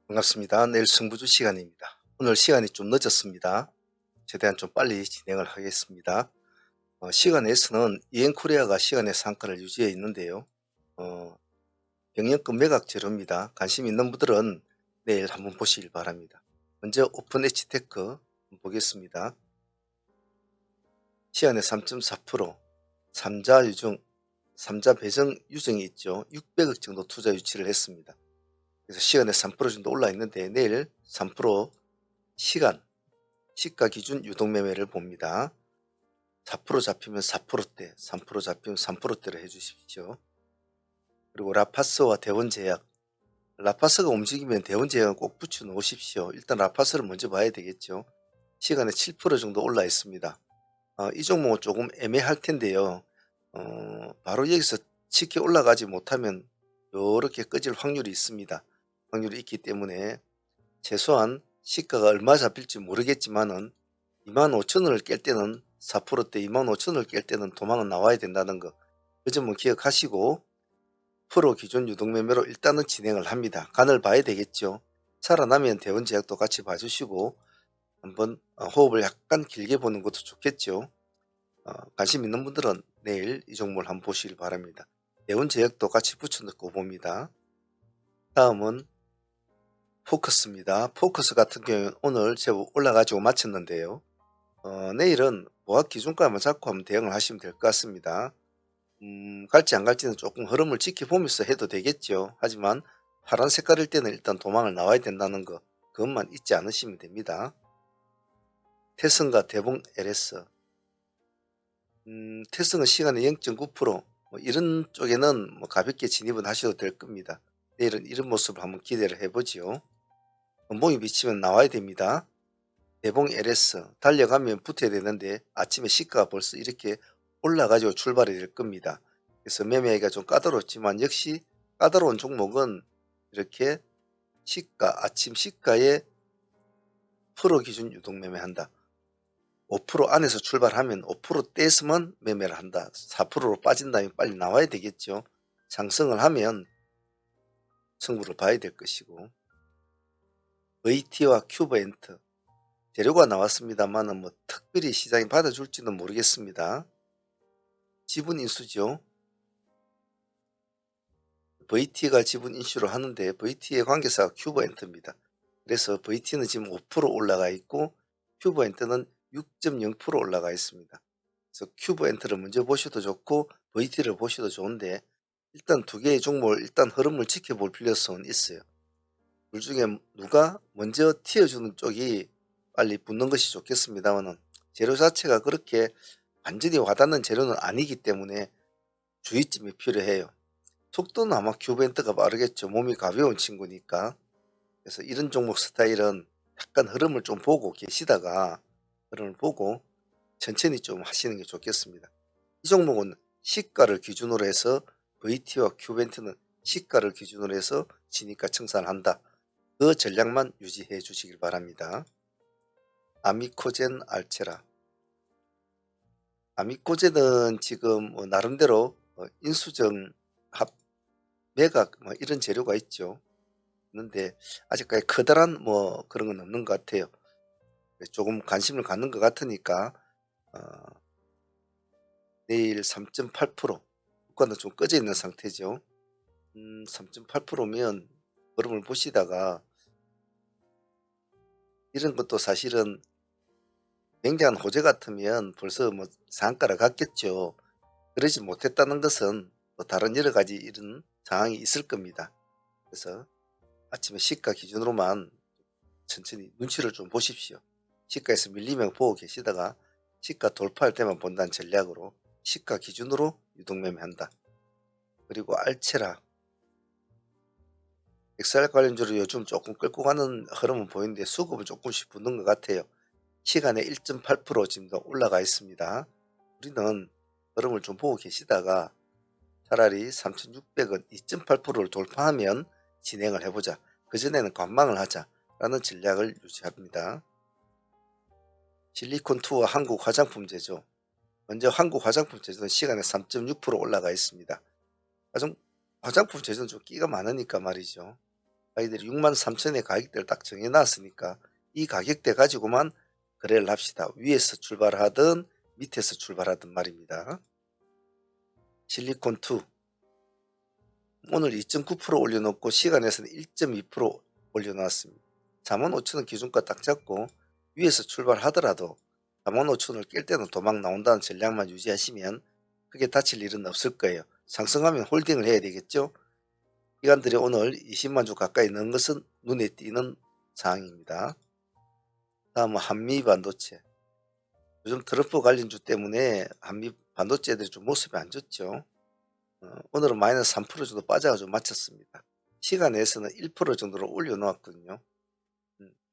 반갑습니다. 내일 승부주 시간입니다. 오늘 시간이 좀 늦었습니다. 최대한 좀 빨리 진행을 하겠습니다. 시간에서는 이엔코리아가 시간의 상한가를 유지해 있는데요. 어, 병영급 매각 재료입니다. 관심 있는 분들은 내일 한번 보시길 바랍니다. 먼저 오픈 H테크 보겠습니다. 시간의 3.4%, 3자 유증, 3자 배정 유증이 있죠. 600억 정도 투자 유치를 했습니다. 그래서 시간에 3% 정도 올라 있는데 내일 3% 시가 기준 유동매매를 봅니다. 4% 잡히면 4%대, 3% 잡히면 3%대로 해주십시오. 그리고 라파스와 대원제약, 라파스가 움직이면 대원제약은 꼭 붙여 놓으십시오. 일단 라파스를 먼저 봐야 되겠죠. 시간에 7% 정도 올라 있습니다. 이 종목은 조금 애매할 텐데요. 바로 여기서 치켜 올라가지 못하면 이렇게 꺼질 확률이 있습니다. 확률이 있기 때문에 최소한 시가가 얼마 잡힐지 모르겠지만은 25,000원을 깰 때는 4%대 25,000원을 깰 때는 도망은 나와야 된다는 거, 그 점은 기억하시고 프로 기존 유동매매로 일단은 진행을 합니다. 간을 봐야 되겠죠. 살아나면 대원제약도 같이 봐주시고 한번 호흡을 약간 길게 보는 것도 좋겠죠. 관심 있는 분들은 내일 이 종목을 한번 보시길 바랍니다. 대원제약도 같이 붙여넣고 봅니다. 다음은 포커스입니다. 포커스 같은 경우는 오늘 제법 올라가지고 마쳤는데요. 내일은 보합 기준가만 잡고 한번 대응을 하시면 될 것 같습니다. 갈지 안 갈지는 조금 흐름을 지켜보면서 해도 되겠죠. 하지만 파란 색깔일 때는 일단 도망을 나와야 된다는 거, 그것만 잊지 않으시면 됩니다. 태성과 대봉 LS, 태성은 시간에 0.9%, 뭐 이런 쪽에는 뭐 가볍게 진입은 하셔도 될 겁니다. 내일은 이런 모습을 한번 기대를 해보지요. 음봉이 비치면 나와야 됩니다. 대봉 LS 달려가면 붙어야 되는데 아침에 시가가 벌써 이렇게 올라가지고 출발이 될 겁니다. 그래서 매매하기가 좀 까다롭지만 역시 까다로운 종목은 이렇게 아침 시가에 프로 기준 유동 매매한다. 5% 안에서 출발하면 5% 떼서만 매매를 한다. 4%로 빠진다면 빨리 나와야 되겠죠. 상승을 하면 승부를 봐야 될 것이고, VT와 큐브엔트 재료가 나왔습니다만은 뭐 특별히 시장이 받아줄지는 모르겠습니다. 지분 인수죠. VT가 지분 인수를 하는데 VT의 관계사가 큐브엔트입니다. 그래서 VT는 지금 5% 올라가 있고 큐브엔트는 6.0% 올라가 있습니다. 그래서 큐브엔트를 먼저 보셔도 좋고 VT를 보셔도 좋은데 일단 두 개의 종목을 일단 흐름을 지켜볼 필요성은 있어요. 둘 중에 누가 먼저 튀어주는 쪽이 빨리 붙는 것이 좋겠습니다만은 재료 자체가 그렇게 완전히 와닿는 재료는 아니기 때문에 주의점이 필요해요. 속도는 아마 큐벤트가 빠르겠죠. 몸이 가벼운 친구니까. 그래서 이런 종목 스타일은 약간 흐름을 좀 보고 계시다가 흐름을 보고 천천히 좀 하시는 게 좋겠습니다. 이 종목은 시가를 기준으로 해서 VT와 큐벤트는 시가를 기준으로 해서 진입가 청산한다. 그 전략만 유지해 주시길 바랍니다. 아미코젠 알체라, 아미코젠은 지금 나름대로 인수정 합 매각 뭐 이런 재료가 있죠. 있는데 아직까지 커다란 뭐 그런 건 없는 것 같아요. 조금 관심을 갖는 것 같으니까 어, 내일 3.8% 주가는 좀 꺼져 있는 상태죠. 3.8%면 흐름을 보시다가 이런 것도 사실은 굉장한 호재 같으면 벌써 뭐 상한가를 갔겠죠. 그러지 못했다는 것은 또 다른 여러 가지 이런 상황이 있을 겁니다. 그래서 아침에 시가 기준으로만 천천히 눈치를 좀 보십시오. 시가에서 밀리면 보고 계시다가 시가 돌파할 때만 본다는 전략으로 시가 기준으로 유동매매한다. 그리고 알체라, XR 관련주로 요즘 조금 끌고 가는 흐름은 보이는데 수급은 조금씩 붙는 것 같아요. 시간에 1.8% 지금 더 올라가 있습니다. 우리는 흐름을 좀 보고 계시다가 차라리 3,600원 2.8%를 돌파하면 진행을 해보자. 그전에는 관망을 하자 라는 전략을 유지합니다. 실리콘2와 한국 화장품 제조, 먼저 한국 화장품 제조는 시간에 3.6% 올라가 있습니다. 화장품 제조는 좀 끼가 많으니까 말이죠. 저희들이 63,000에 가격대를 딱 정해 놨으니까 이 가격대 가지고만 거래를 합시다. 위에서 출발하든 밑에서 출발하든 말입니다. 실리콘2 오늘 2.9% 올려놓고 시간에서는 1.2% 올려놨습니다. 45,000원 기준가 딱 잡고 위에서 출발하더라도 45,000원을 깰 때는 도망 나온다는 전략만 유지하시면 크게 다칠 일은 없을 거예요. 상승하면 홀딩을 해야 되겠죠. 기관들이 오늘 20만 주 가까이 넣은 것은 눈에 띄는 사항입니다. 다음은 한미 반도체. 요즘 트럼프 관련주 때문에 한미 반도체들이 좀 모습이 안 좋죠. 오늘은 마이너스 3% 정도 빠져가지고 마쳤습니다. 시간에서는 1% 정도로 올려놓았거든요.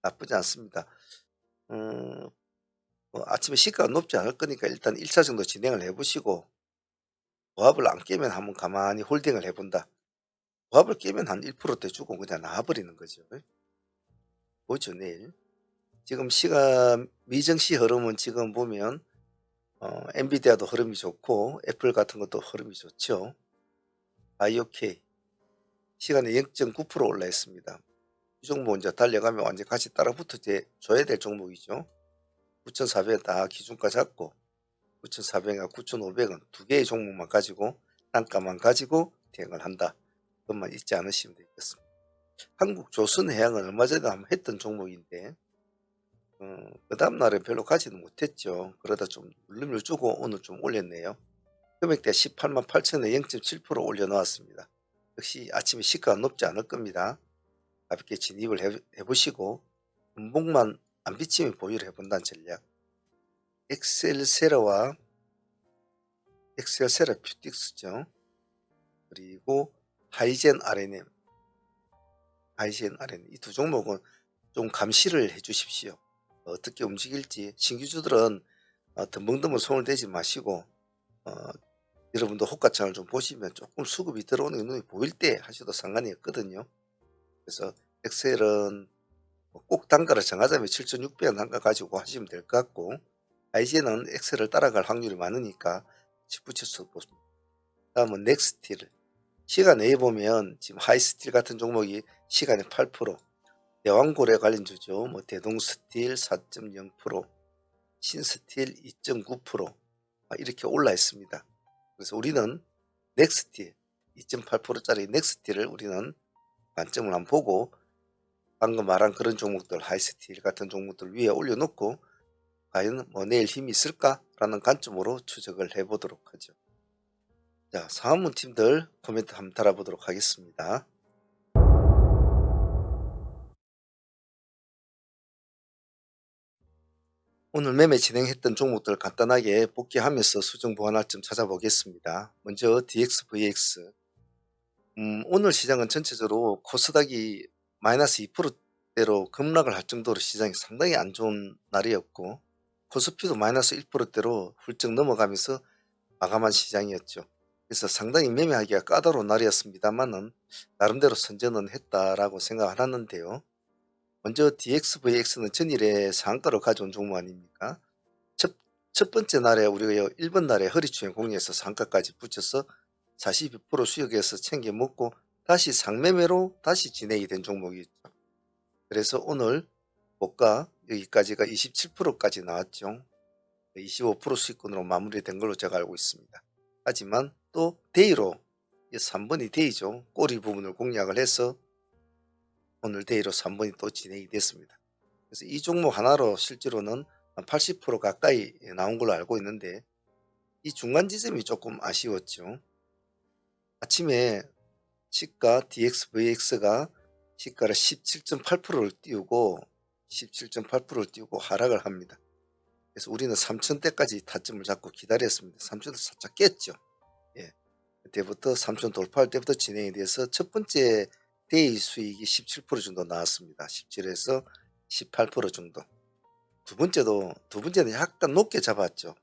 나쁘지 않습니다. 아침에 시가가 높지 않을 거니까 일단 1차 정도 진행을 해보시고 보합을 안 깨면 한번 가만히 홀딩을 해본다. 보합을 깨면 한 1%대 주고 그냥 나와버리는 거죠. 보죠 내일. 지금 시간 미정시 흐름은 지금 보면 엔비디아도 흐름이 좋고 애플 같은 것도 흐름이 좋죠. IOK 시간에 0.9% 올라 있습니다. 이 종목 이제 달려가면 완전 같이 따라 붙어 줘야 될 종목이죠. 9,400원 다 기준가 잡고 9,400원, 9,500원 두 개의 종목만 가지고 단가만 가지고 대응을 한다. 그것만 잊지 않으시면 되겠습니다. 한국조선해양은 얼마 전에 한번 했던 종목인데 그 다음날에 별로 가지는 못했죠. 그러다 좀 물름을 주고 오늘 좀 올렸네요. 금액대 18만 8천원에 0.7% 올려놓았습니다. 역시 아침에 시가가 높지 않을 겁니다. 가볍게 진입을 해보시고 분봉만 안 비치면 보유를 해본다는 전략. 엑셀세라와 엑셀세라 퓨틱스죠. 그리고 하이젠 RNM 이 두 종목은 좀 감시를 해 주십시오. 어떻게 움직일지 신규주들은 덤벙덤벙 손을 대지 마시고 여러분도 호가창을 좀 보시면 조금 수급이 들어오는 게 눈에 보일 때 하셔도 상관이 없거든요. 그래서 엑셀은 꼭 단가를 정하자면 7,600원 단가 가지고 하시면 될 것 같고 하이젠은 엑셀을 따라갈 확률이 많으니까 직붙여서 보십니다. 다음은 넥스틸 시간 내에 보면 지금 하이스틸 같은 종목이 시간에 8% 대왕고래 관련주죠. 뭐 대동스틸 4.0% 신스틸 2.9% 이렇게 올라 있습니다. 그래서 우리는 넥스틸 2.8%짜리 넥스틸을 우리는 관점을 한번 보고 방금 말한 그런 종목들 하이스틸 같은 종목들 위에 올려놓고 과연 뭐 내일 힘이 있을까라는 관점으로 추적을 해보도록 하죠. 자, 상한문 팀들 코멘트 한번 달아보도록 하겠습니다. 오늘 매매 진행했던 종목들 간단하게 복귀하면서 수정 보완할 점 찾아보겠습니다. 먼저 DXVX 오늘 시장은 전체적으로 코스닥이 마이너스 2%대로 급락을 할 정도로 시장이 상당히 안 좋은 날이었고 코스피도 마이너스 1%대로 훌쩍 넘어가면서 마감한 시장이었죠. 그래서 상당히 매매하기가 까다로운 날이었습니다만은 나름대로 선전은 했다라고 생각을 하는데요. 먼저 DXVX는 전일에 상한가로 가져온 종목 아닙니까? 첫 번째 날에 우리가 1번 날에 허리추행 공략에서 상한가까지 붙여서 42% 수익에서 챙겨 먹고 다시 상매매로 다시 진행이 된 종목이었죠. 그래서 오늘 고가 여기까지가 27%까지 나왔죠. 25% 수익권으로 마무리된 걸로 제가 알고 있습니다. 하지만 또 데이로 3번이 데이죠. 꼬리 부분을 공략을 해서 오늘 데이로 3번이 또 진행이 됐습니다. 그래서 이 종목 하나로 실제로는 80% 가까이 나온 걸로 알고 있는데 이 중간 지점이 조금 아쉬웠죠. 아침에 시가 DXVX가 시가를 17.8%를 띄우고 17.8%를 띄우고 하락을 합니다. 그래서 우리는 3,000대까지 타점을 잡고 기다렸습니다. 3,000대 살짝 깼죠. 예. 그때부터 3,000 돌파할 때부터 진행이 돼서 첫 번째 데이 수익이 17% 정도 나왔습니다. 17에서 18% 정도. 두 번째는 약간 높게 잡았죠.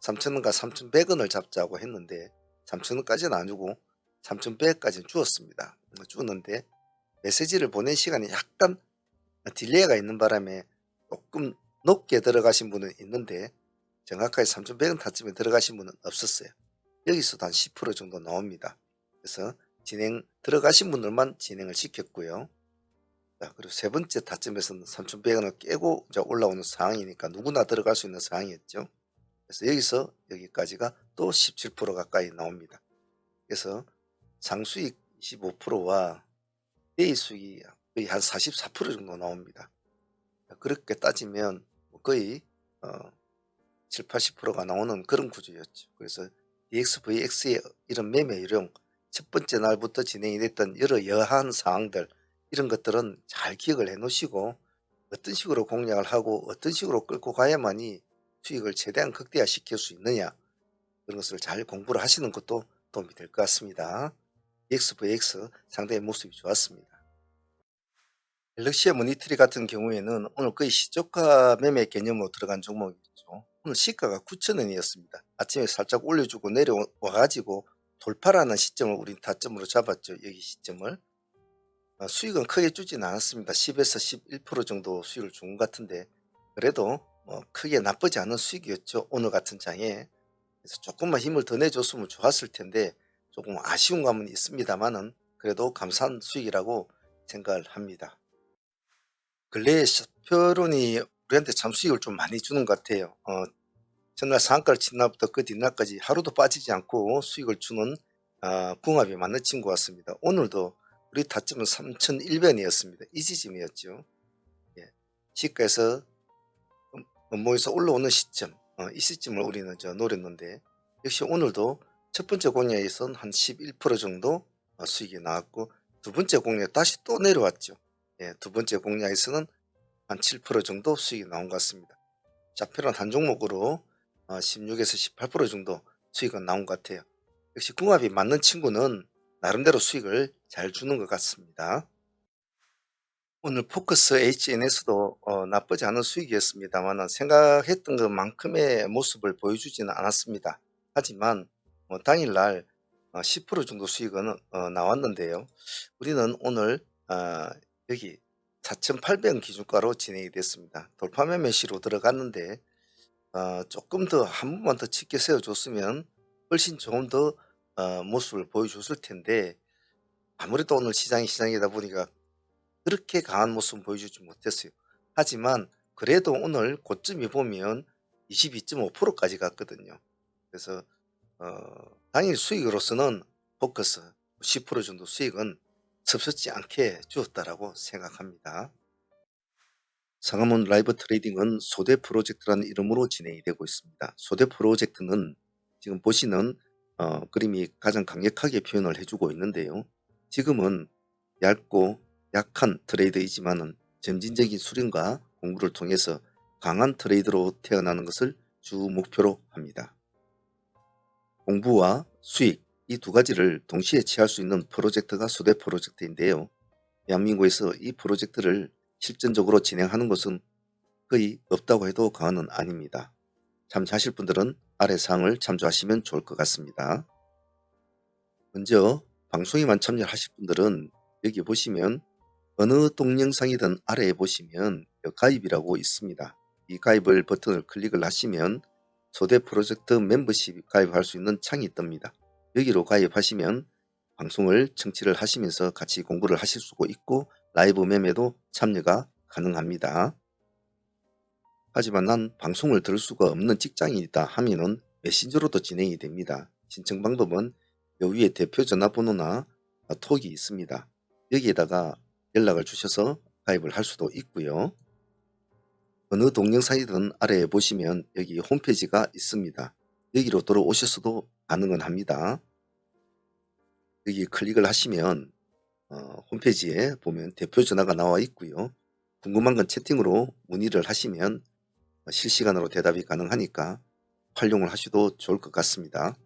3,000원과 3,100원을 잡자고 했는데 3,000원까지는 안 주고 3,100원까지는 주었습니다. 주었는데 메시지를 보낸 시간이 약간 딜레이가 있는 바람에 조금 높게 들어가신 분은 있는데 정확하게 3,100원 타점에 들어가신 분은 없었어요. 여기서도 한 10% 정도 나옵니다. 그래서 들어가신 분들만 진행을 시켰고요. 자, 그리고 세 번째 타점에서는 3,100원을 깨고 이제 올라오는 상황이니까 누구나 들어갈 수 있는 상황이었죠. 그래서 여기서 여기까지가 또 17% 가까이 나옵니다. 그래서 상수익 25%와 대의 수익이 거의 한 44% 정도 나옵니다. 그렇게 따지면 거의 7, 80%가 나오는 그런 구조였죠. 그래서 DXVX의 이런 매매 요령, 첫 번째 날부터 진행이 됐던 여러 여한 사항들, 이런 것들은 잘 기억을 해 놓으시고 어떤 식으로 공략을 하고 어떤 식으로 끌고 가야만이 수익을 최대한 극대화시킬 수 있느냐, 그런 것을 잘 공부를 하시는 것도 도움이 될 것 같습니다. DXVX 상당히 모습이 좋았습니다. 갤럭시아 모니터리 같은 경우에는 오늘 거의 시초가 매매 개념으로 들어간 종목이죠. 오늘 시가가 9,000원이었습니다. 아침에 살짝 올려주고 내려와 가지고 돌파라는 시점을 우린 타점으로 잡았죠. 여기 시점을. 수익은 크게 주진 않았습니다. 10에서 11% 정도 수익을 준 것 같은데 그래도 크게 나쁘지 않은 수익이었죠. 오늘 같은 장에. 그래서 조금만 힘을 더 내줬으면 좋았을 텐데 조금 아쉬운 감은 있습니다만은 그래도 감사한 수익이라고 생각을 합니다. 근래에 샤프론이 우리한테 참 수익을 좀 많이 주는 것 같아요. 전날 상한가를 친 날부터 그 뒷날까지 하루도 빠지지 않고 수익을 주는 궁합이 맞는 친구 같습니다. 오늘도 우리 타점은 3,100원이었습니다. 이 지점이었죠. 예. 시가에서 원목에서 올라오는 시점, 이 시점을 우리는 노렸는데 역시 오늘도 첫 번째 공략에서는 한 11% 정도 수익이 나왔고 두 번째 공략 다시 또 내려왔죠. 예, 두 번째 공략에서는 한 7% 정도 수익이 나온 것 같습니다. 샤페론 한 종목으로 16에서 18% 정도 수익은 나온 것 같아요. 역시 궁합이 맞는 친구는 나름대로 수익을 잘 주는 것 같습니다. 오늘 포커스 HN에서도 나쁘지 않은 수익이었습니다만 생각했던 것만큼의 모습을 보여주지는 않았습니다. 하지만 당일날 10% 정도 수익은 나왔는데요. 우리는 오늘 여기 4,800원 기준가로 진행이 됐습니다. 돌파 매매시로 들어갔는데 조금 더 한 번만 더 짙게 세워줬으면 훨씬 조금 더 모습을 보여줬을 텐데 아무래도 오늘 시장이다 보니까 그렇게 강한 모습은 보여주지 못했어요. 하지만 그래도 오늘 고점이 보면 22.5%까지 갔거든요. 그래서 당일 수익으로서는 포커스 10% 정도 수익은 섭섭지 않게 주었다라고 생각합니다. 상암원 라이브 트레이딩은 소대 프로젝트라는 이름으로 진행이 되고 있습니다. 소대 프로젝트는 지금 보시는 그림이 가장 강력하게 표현을 해주고 있는데요. 지금은 얇고 약한 트레이드이지만은 점진적인 수련과 공부를 통해서 강한 트레이드로 태어나는 것을 주 목표로 합니다. 공부와 수익 이 두 가지를 동시에 취할 수 있는 프로젝트가 소대 프로젝트인데요. 대한민국에서 이 프로젝트를 실전적으로 진행하는 것은 거의 없다고 해도 과언은 아닙니다. 참여하실 분들은 아래 사항을 참조하시면 좋을 것 같습니다. 먼저 방송에만 참여하실 분들은 여기 보시면 어느 동영상이든 아래에 보시면 가입이라고 있습니다. 이 가입을 버튼을 클릭을 하시면 소대 프로젝트 멤버십 가입할 수 있는 창이 뜹니다. 여기로 가입하시면 방송을 청취를 하시면서 같이 공부를 하실 수가 있고 라이브 매매도 참여가 가능합니다. 하지만 난 방송을 들을 수가 없는 직장인이다 하면은 메신저로도 진행이 됩니다. 신청 방법은 요 위에 대표 전화번호나 톡이 있습니다. 여기에다가 연락을 주셔서 가입을 할 수도 있고요. 어느 동영상이든 아래에 보시면 여기 홈페이지가 있습니다. 여기로 들어오셔서도 가능은 합니다. 여기 클릭을 하시면 홈페이지에 보면 대표 전화가 나와 있고요. 궁금한 건 채팅으로 문의를 하시면 실시간으로 대답이 가능하니까 활용을 하셔도 좋을 것 같습니다.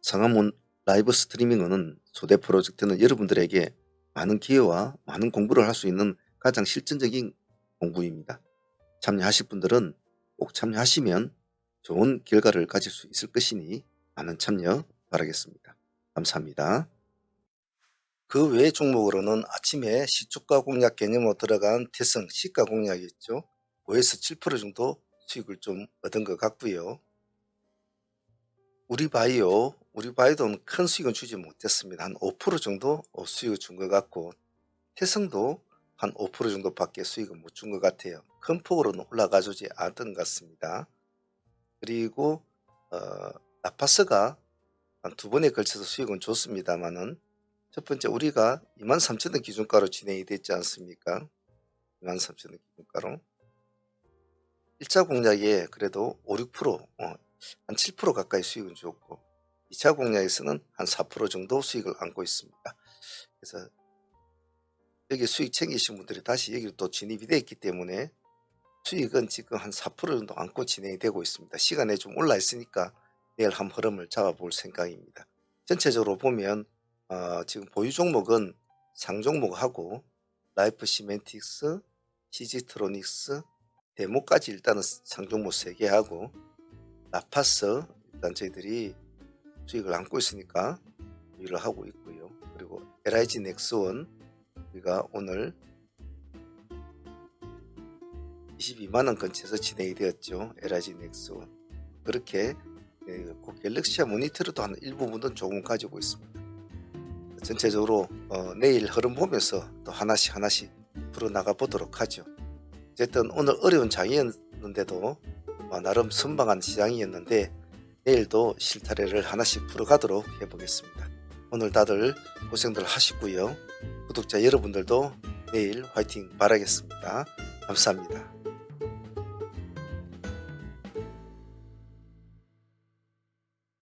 상암원 라이브 스트리밍은 소대 프로젝트는 여러분들에게 많은 기회와 많은 공부를 할 수 있는 가장 실전적인 공부입니다. 참여하실 분들은 꼭 참여하시면 좋은 결과를 가질 수 있을 것이니 많은 참여 바라겠습니다. 감사합니다. 그 외 종목으로는 아침에 시초가 공략 개념으로 들어간 태성 시가 공략이 있죠. 5에서 7% 정도 수익을 좀 얻은 것 같고요. 우리바이오 우리 바이오는 큰 수익은 주지 못했습니다. 한 5% 정도 수익을 준 것 같고, 태성도 한 5% 정도밖에 수익을 못 준 것 같아요. 큰 폭으로는 올라가주지 않았던 것 같습니다. 그리고 라파스가 한 두 번에 걸쳐서 수익은 줬습니다만은, 첫 번째 우리가 23,000원 기준가로 진행이 됐지 않습니까? 23,000원 기준가로 1차 공략에 그래도 5, 6%, 한 7% 가까이 수익은 줬고, 2차 공략에서는 한 4% 정도 수익을 안고 있습니다. 그래서 여기 수익 챙기신 분들이 다시 여기로 또 진입이 되어 있기 때문에 수익은 지금 한 4% 정도 안고 진행이 되고 있습니다. 시간에 좀 올라 있으니까 내일 한 흐름을 잡아볼 생각입니다. 전체적으로 보면 지금 보유 종목은 상 종목하고 라이프 시멘틱스, CG트로닉스, 데모까지 일단은 상 종목 3개 하고, 라파스 일단 저희들이 수익을 안고 있으니까 유의를 하고 있고요. 그리고 LIG 넥스원 우리가 오늘 22만원 근처에서 진행이 되었죠. LIG 넥스원. 그렇게 그 갤럭시와 모니터도 한 일부분은 조금 가지고 있습니다. 전체적으로 내일 흐름 보면서 또 하나씩 풀어나가 보도록 하죠. 어쨌든 오늘 어려운 장이었는데도 나름 선방한 시장이었는데 내일도 실타래를 하나씩 풀어가도록 해보겠습니다. 오늘 다들 고생들 하시고요. 구독자 여러분들도 내일 화이팅 바라겠습니다. 감사합니다.